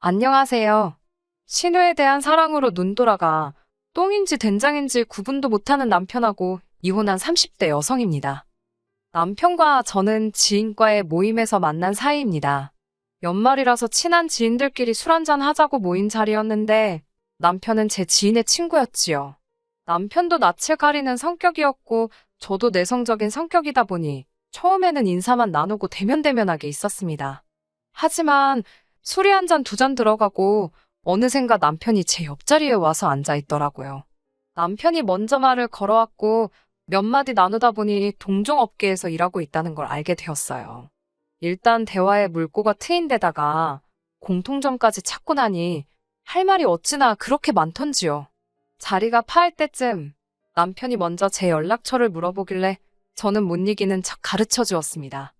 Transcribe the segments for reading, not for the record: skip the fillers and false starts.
안녕하세요. 신우에 대한 사랑으로 눈돌아가 똥인지 된장인지 구분도 못하는 남편하고 이혼한 30대 여성입니다. 남편과 저는 지인과의 모임에서 만난 사이입니다. 연말이라서 친한 지인들끼리 술 한잔 하자고 모인 자리였는데 남편은 제 지인의 친구였지요. 남편도 낯을 가리는 성격이었고 저도 내성적인 성격이다 보니 처음에는 인사만 나누고 대면대면하게 있었습니다. 하지만 술이 한 잔 두 잔 들어가고 어느샌가 남편이 제 옆자리에 와서 앉아 있더라고요. 남편이 먼저 말을 걸어왔고 몇 마디 나누다 보니 동종업계에서 일하고 있다는 걸 알게 되었어요. 일단 대화에 물꼬가 트인 데다가 공통점까지 찾고 나니 할 말이 어찌나 그렇게 많던지요. 자리가 파할 때쯤 남편이 먼저 제 연락처를 물어보길래 저는 못 이기는 척 가르쳐 주었습니다.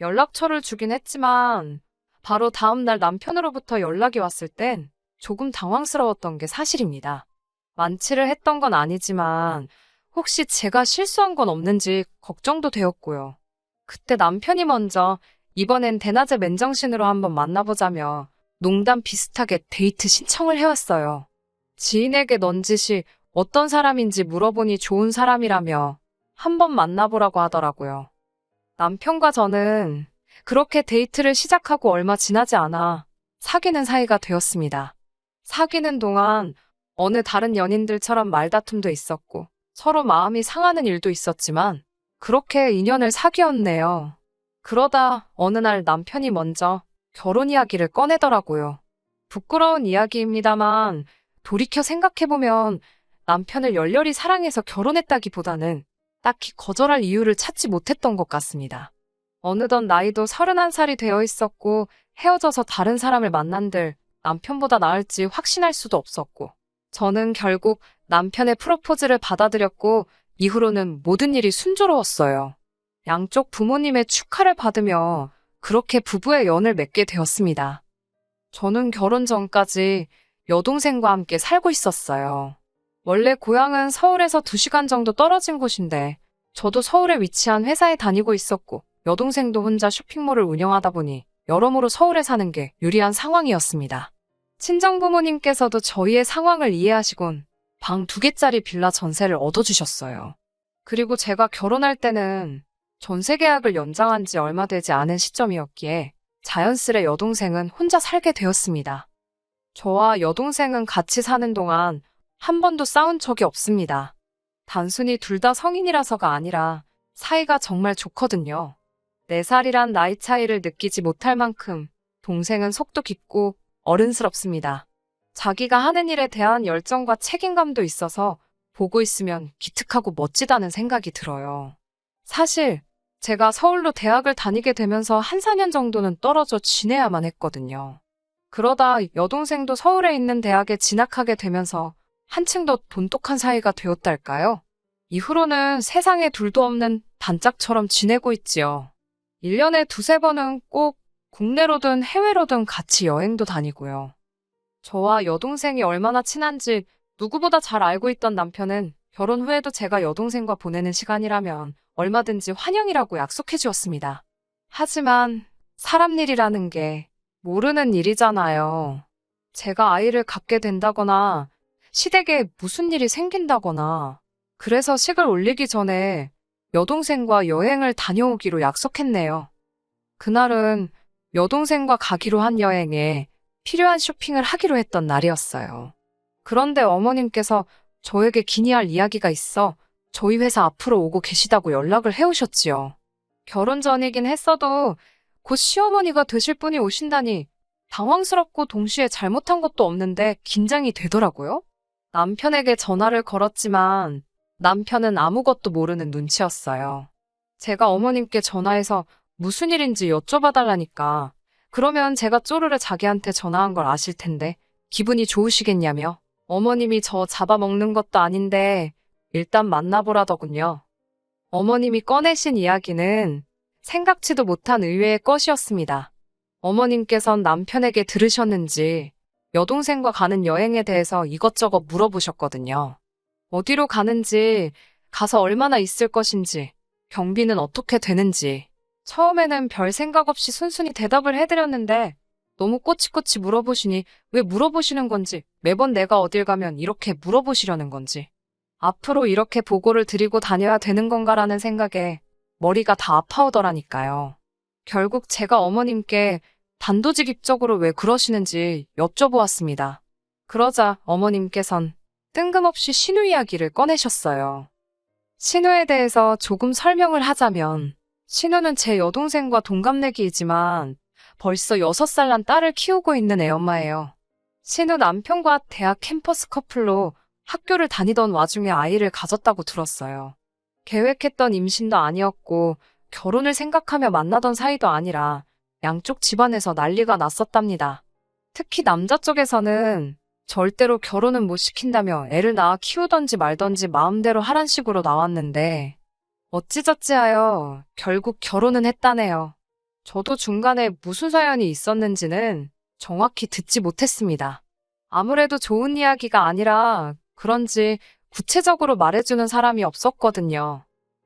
연락처를 주긴 했지만 바로 다음 날 남편으로부터 연락이 왔을 땐 조금 당황스러웠던 게 사실입니다. 만취를 했던 건 아니지만 혹시 제가 실수한 건 없는지 걱정도 되었고요. 그때 남편이 먼저 이번엔 대낮에 맨정신으로 한번 만나보자며 농담 비슷하게 데이트 신청을 해왔어요. 지인에게 넌지시 어떤 사람인지 물어보니 좋은 사람이라며 한번 만나보라고 하더라고요. 남편과 저는 그렇게 데이트를 시작하고 얼마 지나지 않아 사귀는 사이가 되었습니다. 사귀는 동안 어느 다른 연인들처럼 말다툼도 있었고 서로 마음이 상하는 일도 있었지만 그렇게 인연을 사귀었네요. 그러다 어느 날 남편이 먼저 결혼 이야기를 꺼내더라고요. 부끄러운 이야기입니다만 돌이켜 생각해보면 남편을 열렬히 사랑해서 결혼했다기보다는 딱히 거절할 이유를 찾지 못했던 것 같습니다. 어느덧 나이도 31살이 되어 있었고 헤어져서 다른 사람을 만난들 남편보다 나을지 확신할 수도 없었고 저는 결국 남편의 프로포즈를 받아들였고 이후로는 모든 일이 순조로웠어요. 양쪽 부모님의 축하를 받으며 그렇게 부부의 연을 맺게 되었습니다. 저는 결혼 전까지 여동생과 함께 살고 있었어요. 원래 고향은 서울에서 2시간 정도 떨어진 곳인데 저도 서울에 위치한 회사에 다니고 있었고 여동생도 혼자 쇼핑몰을 운영하다 보니 여러모로 서울에 사는 게 유리한 상황이었습니다. 친정부모님께서도 저희의 상황을 이해하시곤 방 2개짜리 빌라 전세를 얻어주셨어요. 그리고 제가 결혼할 때는 전세 계약을 연장한 지 얼마 되지 않은 시점이었기에 자연스레 여동생은 혼자 살게 되었습니다. 저와 여동생은 같이 사는 동안 한 번도 싸운 적이 없습니다. 단순히 둘 다 성인이라서가 아니라 사이가 정말 좋거든요. 4살이란 나이 차이를 느끼지 못할 만큼 동생은 속도 깊고 어른스럽습니다. 자기가 하는 일에 대한 열정과 책임감도 있어서 보고 있으면 기특하고 멋지다는 생각이 들어요. 사실 제가 서울로 대학을 다니게 되면서 한 4년 정도는 떨어져 지내야만 했거든요. 그러다 여동생도 서울에 있는 대학에 진학하게 되면서 한층 더 돈독한 사이가 되었달까요? 이후로는 세상에 둘도 없는 단짝처럼 지내고 있지요. 1년에 2~3번은 꼭 국내로든 해외로든 같이 여행도 다니고요. 저와 여동생이 얼마나 친한지 누구보다 잘 알고 있던 남편은 결혼 후에도 제가 여동생과 보내는 시간이라면 얼마든지 환영이라고 약속해 주었습니다. 하지만 사람 일이라는 게 모르는 일이잖아요. 제가 아이를 갖게 된다거나 시댁에 무슨 일이 생긴다거나 그래서 식을 올리기 전에 여동생과 여행을 다녀오기로 약속했네요. 그날은 여동생과 가기로 한 여행에 필요한 쇼핑을 하기로 했던 날이었어요. 그런데 어머님께서 저에게 기니할 이야기가 있어 저희 회사 앞으로 오고 계시다고 연락을 해오셨지요. 결혼 전이긴 했어도 곧 시어머니가 되실 분이 오신다니 당황스럽고 동시에 잘못한 것도 없는데 긴장이 되더라고요. 남편에게 전화를 걸었지만 남편은 아무것도 모르는 눈치였어요. 제가 어머님께 전화해서 무슨 일인지 여쭤봐달라니까 그러면 제가 쪼르르 자기한테 전화한 걸 아실 텐데 기분이 좋으시겠냐며 어머님이 저 잡아먹는 것도 아닌데 일단 만나보라더군요. 어머님이 꺼내신 이야기는 생각지도 못한 의외의 것이었습니다. 어머님께선 남편에게 들으셨는지 여동생과 가는 여행에 대해서 이것저것 물어보셨거든요. 어디로 가는지, 가서 얼마나 있을 것인지, 경비는 어떻게 되는지. 처음에는 별 생각 없이 순순히 대답을 해드렸는데 너무 꼬치꼬치 물어보시니 왜 물어보시는 건지, 매번 내가 어딜 가면 이렇게 물어보시려는 건지, 앞으로 이렇게 보고를 드리고 다녀야 되는 건가라는 생각에 머리가 다 아파오더라니까요. 결국 제가 어머님께 단도직입적으로 왜 그러시는지 여쭤보았습니다. 그러자 어머님께선 뜬금없이 신우 이야기를 꺼내셨어요. 신우에 대해서 조금 설명을 하자면, 신우는 제 여동생과 동갑내기이지만 벌써 6살 난 딸을 키우고 있는 애엄마예요. 신우 남편과 대학 캠퍼스 커플로 학교를 다니던 와중에 아이를 가졌다고 들었어요. 계획했던 임신도 아니었고 결혼을 생각하며 만나던 사이도 아니라 양쪽 집안에서 난리가 났었답니다. 특히 남자 쪽에서는 절대로 결혼은 못 시킨다며 애를 낳아 키우던지 말던지 마음대로 하란 식으로 나왔는데, 어찌저찌하여 결국 결혼은 했다네요. 저도 중간에 무슨 사연이 있었는지는 정확히 듣지 못했습니다. 아무래도 좋은 이야기가 아니라 그런지 구체적으로 말해주는 사람이 없었거든요.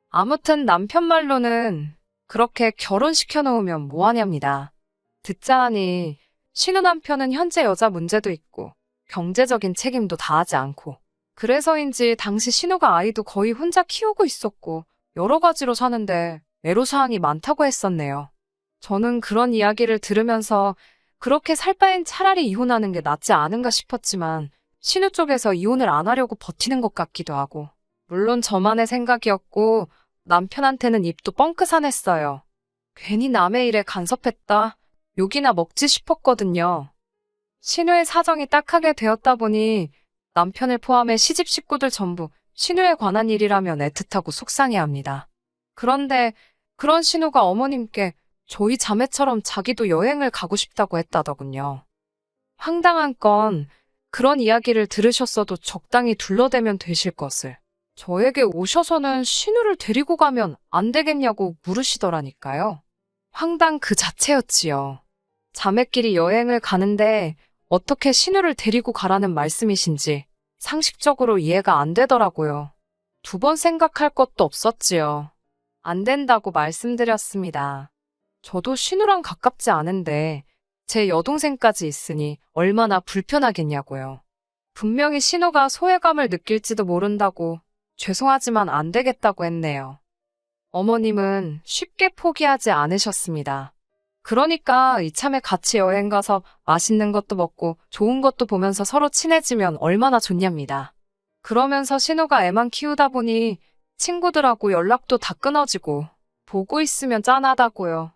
아무튼 남편 말로는 그렇게 결혼시켜 놓으면 뭐하냐입니다. 듣자 하니 신우 남편은 현재 여자 문제도 있고 경제적인 책임도 다하지 않고, 그래서인지 당시 신우가 아이도 거의 혼자 키우고 있었고 여러 가지로 사는데 애로사항이 많다고 했었네요. 저는 그런 이야기를 들으면서 그렇게 살 바엔 차라리 이혼하는 게 낫지 않은가 싶었지만, 신우 쪽에서 이혼을 안 하려고 버티는 것 같기도 하고, 물론 저만의 생각이었고 남편한테는 입도 뻥끗하냈어요. 괜히 남의 일에 간섭했다, 욕이나 먹지 싶었거든요. 신우의 사정이 딱하게 되었다 보니 남편을 포함해 시집 식구들 전부 신우에 관한 일이라면 애틋하고 속상해합니다. 그런데 그런 신우가 어머님께 저희 자매처럼 자기도 여행을 가고 싶다고 했다더군요. 황당한 건 그런 이야기를 들으셨어도 적당히 둘러대면 되실 것을 저에게 오셔서는 신우를 데리고 가면 안 되겠냐고 물으시더라니까요. 황당 그 자체였지요. 자매끼리 여행을 가는데 어떻게 신우를 데리고 가라는 말씀이신지 상식적으로 이해가 안 되더라고요. 2번 생각할 것도 없었지요. 안 된다고 말씀드렸습니다. 저도 신우랑 가깝지 않은데 제 여동생까지 있으니 얼마나 불편하겠냐고요. 분명히 신우가 소외감을 느낄지도 모른다고 죄송하지만 안 되겠다고 했네요. 어머님은 쉽게 포기하지 않으셨습니다. 그러니까 이참에 같이 여행 가서 맛있는 것도 먹고 좋은 것도 보면서 서로 친해지면 얼마나 좋냐입니다. 그러면서 신우가 애만 키우다 보니 친구들하고 연락도 다 끊어지고 보고 있으면 짠하다고요.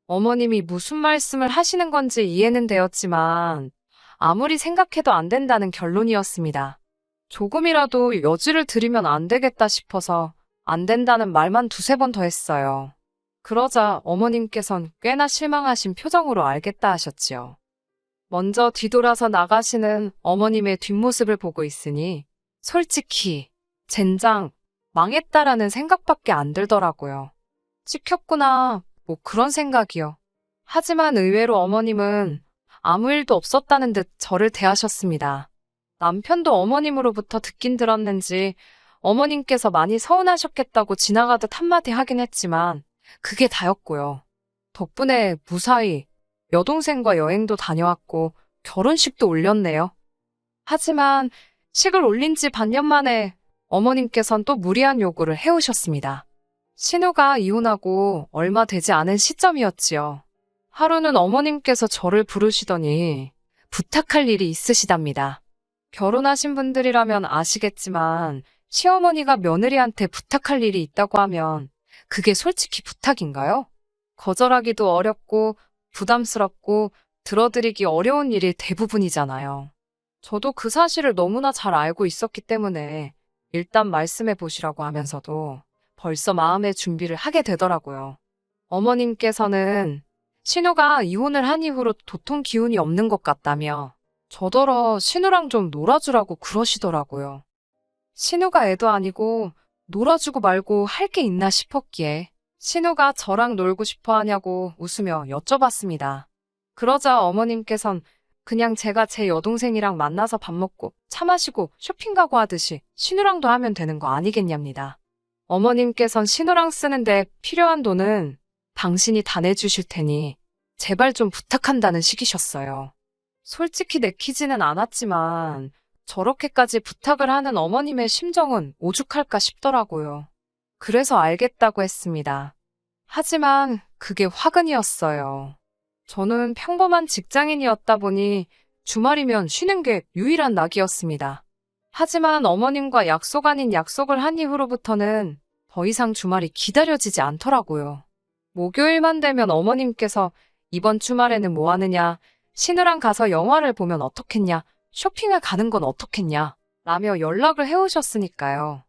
어머님이 무슨 말씀을 하시는 건지 이해는 되었지만 아무리 생각해도 안 된다는 결론이었습니다. 조금이라도 여지를 드리면 안 되겠다 싶어서 안 된다는 말만 2-3번 더 했어요. 그러자 어머님께선 꽤나 실망하신 표정으로 알겠다 하셨지요. 먼저 뒤돌아서 나가시는 어머님의 뒷모습을 보고 있으니 솔직히 젠장 망했다라는 생각밖에 안 들더라고요. 찍혔구나 뭐 그런 생각이요. 하지만 의외로 어머님은 아무 일도 없었다는 듯 저를 대하셨습니다. 남편도 어머님으로부터 듣긴 들었는지 어머님께서 많이 서운하셨겠다고 지나가듯 한마디 하긴 했지만 그게 다였고요. 덕분에 무사히 여동생과 여행도 다녀왔고 결혼식도 올렸네요. 하지만 식을 올린 지 반년 만에 어머님께선 또 무리한 요구를 해오셨습니다. 신우가 이혼하고 얼마 되지 않은 시점이었지요. 하루는 어머님께서 저를 부르시더니 부탁할 일이 있으시답니다. 결혼하신 분들이라면 아시겠지만 시어머니가 며느리한테 부탁할 일이 있다고 하면 그게 솔직히 부탁인가요? 거절하기도 어렵고 부담스럽고 들어드리기 어려운 일이 대부분이잖아요. 저도 그 사실을 너무나 잘 알고 있었기 때문에 일단 말씀해 보시라고 하면서도 벌써 마음의 준비를 하게 되더라고요. 어머님께서는 신우가 이혼을 한 이후로 도통 기운이 없는 것 같다며 저더러 신우랑 좀 놀아주라고 그러시더라고요. 신우가 애도 아니고 놀아주고 말고 할 게 있나 싶었기에 신우가 저랑 놀고 싶어 하냐고 웃으며 여쭤봤습니다. 그러자 어머님께선 그냥 제가 제 여동생이랑 만나서 밥 먹고 차 마시고 쇼핑 가고 하듯이 신우랑도 하면 되는 거 아니겠냐입니다. 어머님께선 신우랑 쓰는데 필요한 돈은 당신이 다 내주실 테니 제발 좀 부탁한다는 식이셨어요. 솔직히 내키지는 않았지만 저렇게까지 부탁을 하는 어머님의 심정은 오죽할까 싶더라고요. 그래서 알겠다고 했습니다. 하지만 그게 화근이었어요. 저는 평범한 직장인이었다 보니 주말이면 쉬는 게 유일한 낙이었습니다. 하지만 어머님과 약속 아닌 약속을 한 이후로부터는 더 이상 주말이 기다려지지 않더라고요. 목요일만 되면 어머님께서 이번 주말에는 뭐 하느냐, 신우랑 가서 영화를 보면 어떻겠냐, 쇼핑을 가는 건 어떻겠냐, 라며 연락을 해오셨으니까요.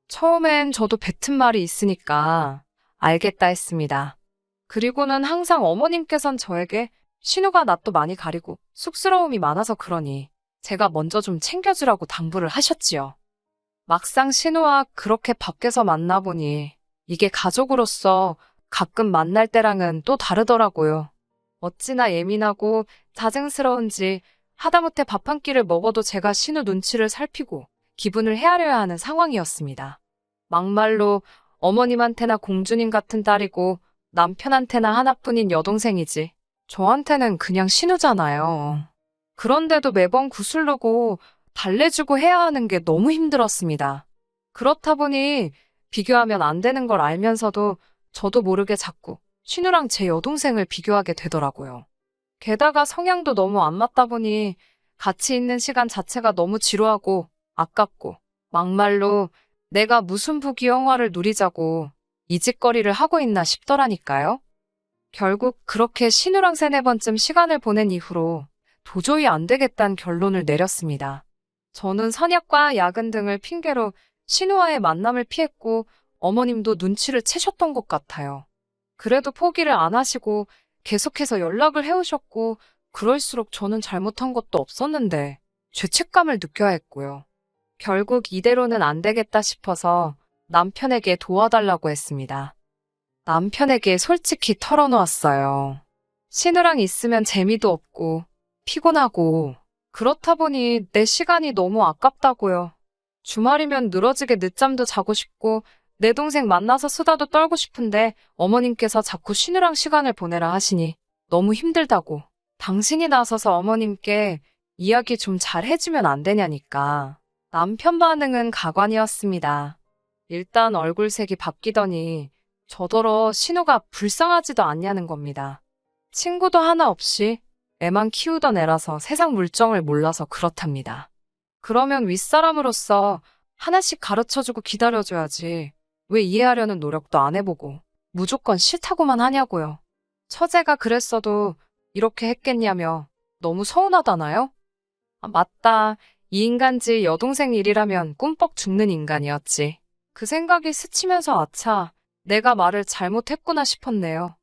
처음엔 저도 뱉은 말이 있으니까 알겠다 했습니다. 그리고는 항상 어머님께선 저에게 신우가 낯도 많이 가리고 쑥스러움이 많아서 그러니 제가 먼저 좀 챙겨주라고 당부를 하셨지요. 막상 신우와 그렇게 밖에서 만나보니 이게 가족으로서 가끔 만날 때랑은 또 다르더라고요. 어찌나 예민하고 자증스러운지 하다못해 밥 한 끼를 먹어도 제가 신우 눈치를 살피고 기분을 헤아려야 하는 상황이었습니다. 막말로 어머님한테나 공주님 같은 딸이고 남편한테나 하나뿐인 여동생이지. 저한테는 그냥 신우잖아요. 그런데도 매번 구슬르고 달래주고 해야 하는 게 너무 힘들었습니다. 그렇다 보니 비교하면 안 되는 걸 알면서도 저도 모르게 자꾸 신우랑 제 여동생을 비교하게 되더라고요. 게다가 성향도 너무 안 맞다 보니 같이 있는 시간 자체가 너무 지루하고 아깝고 막말로 내가 무슨 부귀영화를 누리자고 이 짓거리를 하고 있나 싶더라니까요. 결국 그렇게 신우랑 3-4번쯤 시간을 보낸 이후로 도저히 안 되겠다는 결론을 내렸습니다. 저는 선약과 야근 등을 핑계로 신우와의 만남을 피했고 어머님도 눈치를 채셨던 것 같아요. 그래도 포기를 안 하시고 계속해서 연락을 해오셨고 그럴수록 저는 잘못한 것도 없었는데 죄책감을 느껴야 했고요. 결국 이대로는 안 되겠다 싶어서 남편에게 도와달라고 했습니다. 남편에게 솔직히 털어놓았어요. 신우랑 있으면 재미도 없고 피곤하고 그렇다 보니 내 시간이 너무 아깝다고요. 주말이면 늘어지게 늦잠도 자고 싶고 내 동생 만나서 수다도 떨고 싶은데 어머님께서 자꾸 신우랑 시간을 보내라 하시니 너무 힘들다고. 당신이 나서서 어머님께 이야기 좀 잘 해주면 안 되냐니까. 남편 반응은 가관이었습니다. 일단 얼굴색이 바뀌더니 저더러 신우가 불쌍하지도 않냐는 겁니다. 친구도 하나 없이 애만 키우던 애라서 세상 물정을 몰라서 그렇답니다. 그러면 윗사람으로서 하나씩 가르쳐주고 기다려줘야지. 왜 이해하려는 노력도 안 해보고 무조건 싫다고만 하냐고요. 처제가 그랬어도 이렇게 했겠냐며 너무 서운하다나요? 아, 맞다. 이 인간지 여동생 일이라면 꿈뻑 죽는 인간이었지. 그 생각이 스치면서 아차, 내가 말을 잘못했구나 싶었네요.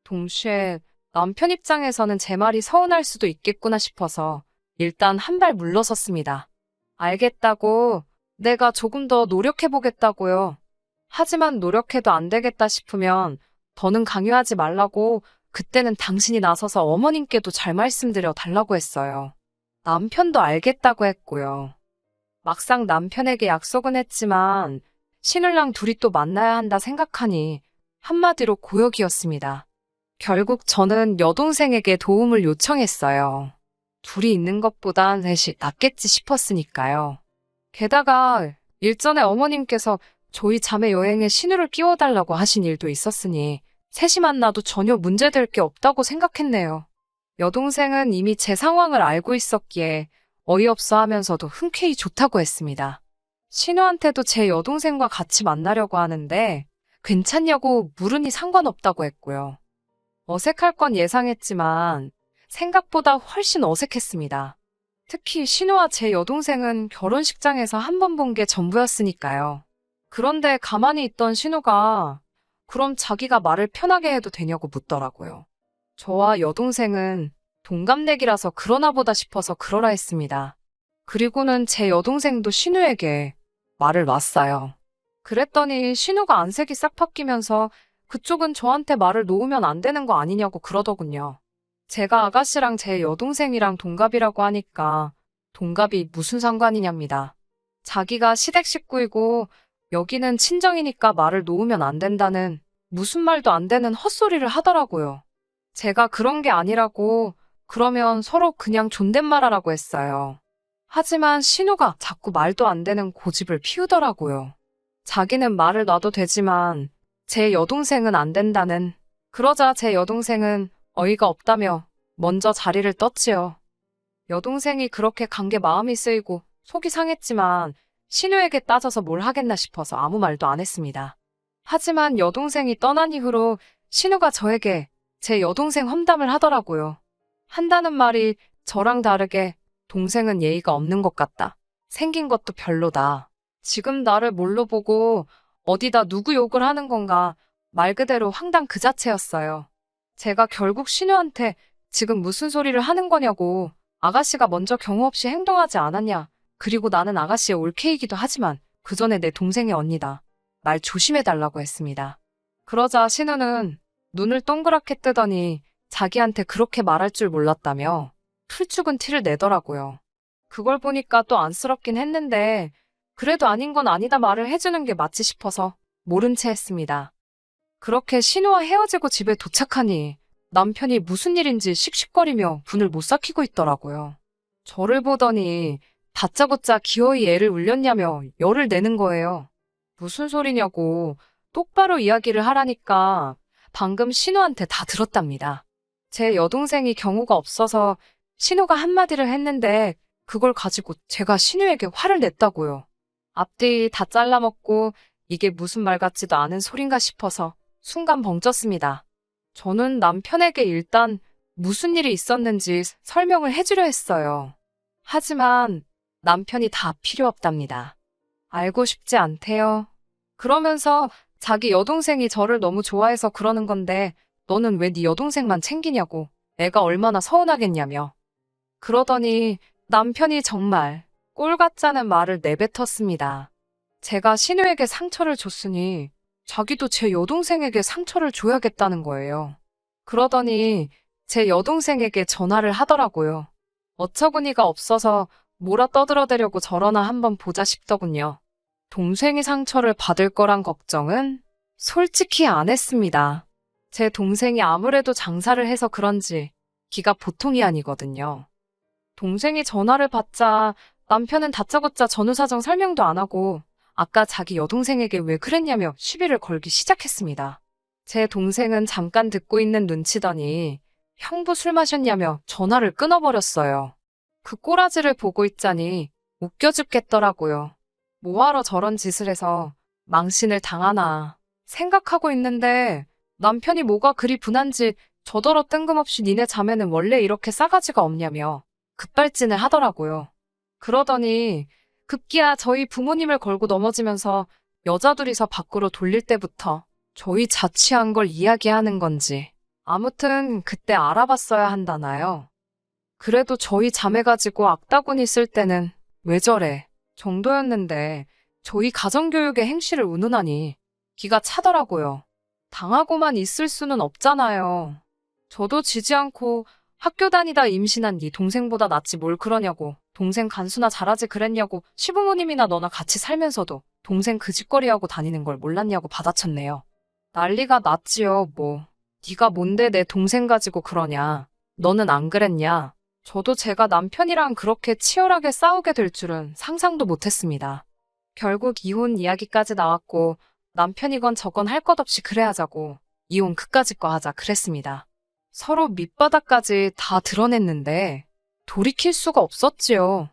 동시에 남편 입장에서는 제 말이 서운할 수도 있겠구나 싶어서 일단 한 발 물러섰습니다. 알겠다고, 내가 조금 더 노력해보겠다고요. 하지만 노력해도 안 되겠다 싶으면 더는 강요하지 말라고 그때는 당신이 나서서 어머님께도 잘 말씀드려 달라고 했어요. 남편도 알겠다고 했고요. 막상 남편에게 약속은 했지만 신우랑 둘이 또 만나야 한다 생각하니 한마디로 고역이었습니다. 결국 저는 여동생에게 도움을 요청했어요. 둘이 있는 것보단 셋이 낫겠지 싶었으니까요. 게다가 일전에 어머님께서 저희 자매 여행에 신우를 끼워달라고 하신 일도 있었으니 셋이 만나도 전혀 문제될 게 없다고 생각했네요. 여동생은 이미 제 상황을 알고 있었기에 어이없어 하면서도 흔쾌히 좋다고 했습니다. 신우한테도 제 여동생과 같이 만나려고 하는데 괜찮냐고 물으니 상관없다고 했고요. 어색할 건 예상했지만 생각보다 훨씬 어색했습니다. 특히 신우와 제 여동생은 결혼식장에서 한 번 본 게 전부였으니까요. 그런데 가만히 있던 신우가 그럼 자기가 말을 편하게 해도 되냐고 묻더라고요. 저와 여동생은 동갑내기라서 그러나 보다 싶어서 그러라 했습니다. 그리고는 제 여동생도 신우에게 말을 놨어요. 그랬더니 신우가 안색이 싹 바뀌면서 그쪽은 저한테 말을 놓으면 안 되는 거 아니냐고 그러더군요. 제가 아가씨랑 제 여동생이랑 동갑이라고 하니까 동갑이 무슨 상관이냐입니다. 자기가 시댁 식구이고 여기는 친정이니까 말을 놓으면 안 된다는 무슨 말도 안 되는 헛소리를 하더라고요. 제가 그런 게 아니라고 그러면 서로 그냥 존댓말하라고 했어요. 하지만 신우가 자꾸 말도 안 되는 고집을 피우더라고요. 자기는 말을 놔도 되지만 제 여동생은 안 된다는. 그러자 제 여동생은 어이가 없다며 먼저 자리를 떴지요. 여동생이 그렇게 간 게 마음이 쓰이고 속이 상했지만 신우에게 따져서 뭘 하겠나 싶어서 아무 말도 안 했습니다. 하지만 여동생이 떠난 이후로 신우가 저에게 제 여동생 험담을 하더라고요. 한다는 말이 저랑 다르게 동생은 예의가 없는 것 같다. 생긴 것도 별로다. 지금 나를 뭘로 보고 어디다 누구 욕을 하는 건가. 말 그대로 황당 그 자체였어요. 제가 결국 신우한테 지금 무슨 소리를 하는 거냐고, 아가씨가 먼저 경우 없이 행동하지 않았냐. 그리고 나는 아가씨의 올케이기도 하지만 그 전에 내 동생의 언니다. 말 조심해달라고 했습니다. 그러자 신우는 눈을 동그랗게 뜨더니 자기한테 그렇게 말할 줄 몰랐다며 풀죽은 티를 내더라고요. 그걸 보니까 또 안쓰럽긴 했는데 그래도 아닌 건 아니다 말을 해주는 게 맞지 싶어서 모른 채 했습니다. 그렇게 신우와 헤어지고 집에 도착하니 남편이 무슨 일인지 씩씩거리며 분을 못 삭히고 있더라고요. 저를 보더니 다짜고짜 기어이 애를 울렸냐며 열을 내는 거예요. 무슨 소리냐고 똑바로 이야기를 하라니까 방금 신우한테 다 들었답니다. 제 여동생이 경우가 없어서 신우가 한마디를 했는데 그걸 가지고 제가 신우에게 화를 냈다고요. 앞뒤 다 잘라먹고 이게 무슨 말 같지도 않은 소린가 싶어서 순간 벙쪘습니다. 저는 남편에게 일단 무슨 일이 있었는지 설명을 해주려 했어요. 하지만 남편이 다 필요 없답니다. 알고 싶지 않대요. 그러면서 자기 여동생이 저를 너무 좋아해서 그러는 건데 너는 왜 네 여동생만 챙기냐고, 애가 얼마나 서운하겠냐며. 그러더니 남편이 정말 꼴 같자는 말을 내뱉었습니다. 제가 신우에게 상처를 줬으니 자기도 제 여동생에게 상처를 줘야겠다는 거예요. 그러더니 제 여동생에게 전화를 하더라고요. 어처구니가 없어서 뭐라 떠들어대려고 저러나 한번 보자 싶더군요. 동생이 상처를 받을 거란 걱정은 솔직히 안 했습니다. 제 동생이 아무래도 장사를 해서 그런지 기가 보통이 아니거든요. 동생이 전화를 받자 남편은 다짜고짜 전후 사정 설명도 안 하고 아까 자기 여동생에게 왜 그랬냐며 시비를 걸기 시작했습니다. 제 동생은 잠깐 듣고 있는 눈치더니 형부 술 마셨냐며 전화를 끊어버렸어요. 그 꼬라지를 보고 있자니 웃겨 죽겠더라고요. 뭐하러 저런 짓을 해서 망신을 당하나 생각하고 있는데 남편이 뭐가 그리 분한지 저더러 뜬금없이 니네 자매는 원래 이렇게 싸가지가 없냐며 급발진을 하더라고요. 그러더니 급기야 저희 부모님을 걸고 넘어지면서 여자 둘이서 밖으로 돌릴 때부터 저희 자취한 걸 이야기하는 건지 아무튼 그때 알아봤어야 한다나요. 그래도 저희 자매 가지고 악다구니 쓸 때는 왜 저래 정도였는데 저희 가정교육의 행실을 운운하니 기가 차더라고요. 당하고만 있을 수는 없잖아요. 저도 지지 않고 학교 다니다 임신한 네 동생보다 낫지 뭘 그러냐고, 동생 간수나 잘하지 그랬냐고, 시부모님이나 너나 같이 살면서도 동생 그 짓거리하고 다니는 걸 몰랐냐고 받아쳤네요. 난리가 났지요. 뭐 네가 뭔데 내 동생 가지고 그러냐, 너는 안 그랬냐. 저도 제가 남편이랑 그렇게 치열하게 싸우게 될 줄은 상상도 못했습니다. 결국 이혼 이야기까지 나왔고 남편이건 저건 할 것 없이 그래 하자고 이혼 그까짓 거 하자 그랬습니다. 서로 밑바닥까지 다 드러냈는데 돌이킬 수가 없었지요.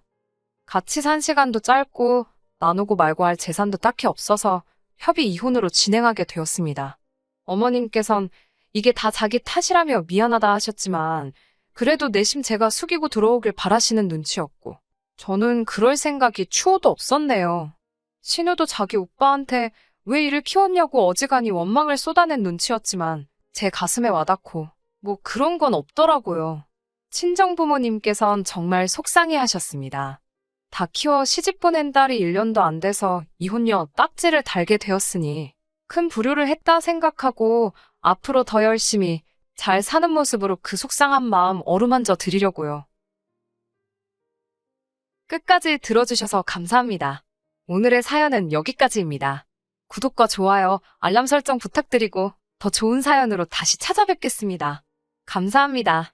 같이 산 시간도 짧고 나누고 말고 할 재산도 딱히 없어서 협의 이혼으로 진행하게 되었습니다. 어머님께선 이게 다 자기 탓이라며 미안하다 하셨지만 그래도 내심 제가 숙이고 들어오길 바라시는 눈치였고 저는 그럴 생각이 추호도 없었네요. 신우도 자기 오빠한테 왜 이를 키웠냐고 어지간히 원망을 쏟아낸 눈치였지만 제 가슴에 와닿고 뭐 그런 건 없더라고요. 친정부모님께선 정말 속상해 하셨습니다. 다 키워 시집 보낸 딸이 1년도 안 돼서 이혼녀 딱지를 달게 되었으니 큰 불효를 했다 생각하고 앞으로 더 열심히 잘 사는 모습으로 그 속상한 마음 어루만져 드리려고요. 끝까지 들어주셔서 감사합니다. 오늘의 사연은 여기까지입니다. 구독과 좋아요, 알람 설정 부탁드리고 더 좋은 사연으로 다시 찾아뵙겠습니다. 감사합니다.